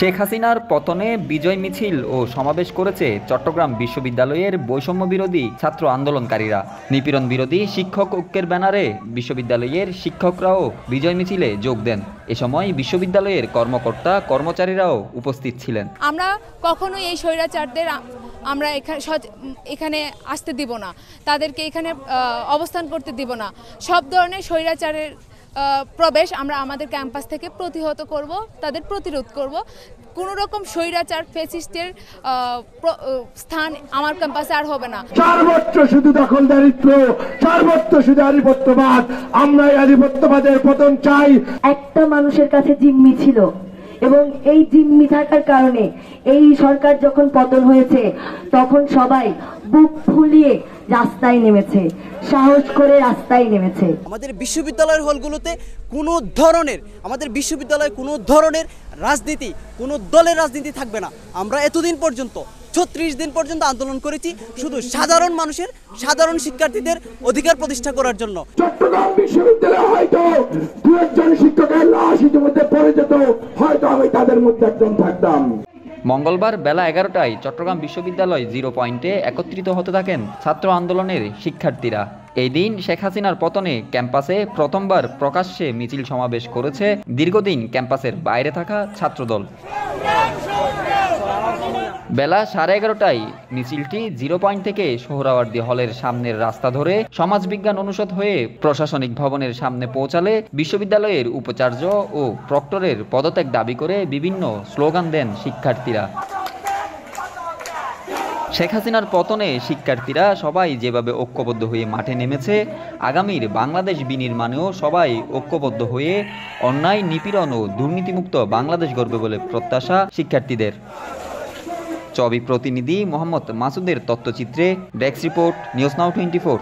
শেখ হাসিনার পতনে বিজয় মিছিল ও সমাবেশ করেছে চট্টগ্রাম বিশ্ববিদ্যালয়ের বৈষম্য বিরোধী ছাত্র আন্দোলনকারীরা। নিপীড়ন বিরোধী শিক্ষক ঐক্যের ব্যানারে বিশ্ববিদ্যালয়ের শিক্ষকরাও বিজয় মিছিলে যোগ দেন। এ সময় বিশ্ববিদ্যালয়ের কর্মকর্তা কর্মচারীরাও উপস্থিত ছিলেন। আমরা কখনোই এই স্বৈরাচারদের আমরা এখানে আসতে দিব না, তাদেরকে এখানে অবস্থান করতে দিব না। সব ধরনের স্বৈরাচারের প্রবেশ আমরা আমাদের ক্যাম্পাস থেকে প্রতিহত করব, তাদের প্রতিরোধ করব। কোনো রকম স্বৈরাচার ফ্যাসিস্টের স্থান আমার ক্যাম্পাসে আর হবে না। সর্বোচ্চ শুধু দখলদারিত্ব, সর্বোচ্চ শুধু আধিপত্যবাদ। আমরা এই আধিপত্যবাদের পতন চাই। একটা মানুষের কাছে জিম্মি ছিল এবং এই জিম্মি থাকার কারণে এই সরকার যখন পতন হয়েছে তখন সবাই বুক ফুলিয়ে রাস্তায় নেমেছে, সাহস করে রাস্তায় নেমেছে। আমাদের বিশ্ববিদ্যালয়ের হলগুলোতে কোনো ধরনের কোনো ধরনের রাজনীতি, কোনো দলের রাজনীতি থাকবে না। আমরা এতদিন পর্যন্ত 36 দিন পর্যন্ত আন্দোলন করেছি শুধু সাধারণ মানুষের, সাধারণ শিক্ষার্থীদের অধিকার প্রতিষ্ঠা করার জন্য। চট্টগ্রাম বিশ্ববিদ্যালয়ে হয়তো দু একজন শিক্ষকের লাশ ইতিমধ্যে পড়ে যেত, হয়তো আমি তাদের মধ্যে একজন থাকতাম। মঙ্গলবার বেলা 11টায় চট্টগ্রাম বিশ্ববিদ্যালয় 0 পয়েন্টে একত্রিত হতে থাকেন ছাত্র আন্দোলনের শিক্ষার্থীরা। এই দিন শেখ হাসিনার পতনে ক্যাম্পাসে প্রথমবার প্রকাশ্যে মিছিল সমাবেশ করেছে দীর্ঘদিন ক্যাম্পাসের বাইরে থাকা ছাত্রদল। বেলা 11:30টায় মিছিলটি 0 পয়েন্ট থেকে সোহরাওয়ার্দী হলের সামনের রাস্তা ধরে সমাজবিজ্ঞান অনুষদ হয়ে প্রশাসনিক ভবনের সামনে পৌঁছালে বিশ্ববিদ্যালয়ের উপাচার্য ও প্রক্টরের পদত্যাগ দাবি করে বিভিন্ন স্লোগান দেন শিক্ষার্থীরা। শেখ হাসিনার পতনে শিক্ষার্থীরা সবাই যেভাবে ঐক্যবদ্ধ হয়ে মাঠে নেমেছে, আগামীর বাংলাদেশ বিনির্মাণেও সবাই ঐক্যবদ্ধ হয়ে অন্যায়, নিপীড়ন ও দুর্নীতিমুক্ত বাংলাদেশ গড়বে বলে প্রত্যাশা শিক্ষার্থীদের। চবি প্রতিনিধি মোহাম্মদ মাসুদের তথ্যচিত্রে ডেস্ক রিপোর্ট, নিউজ নাও 24।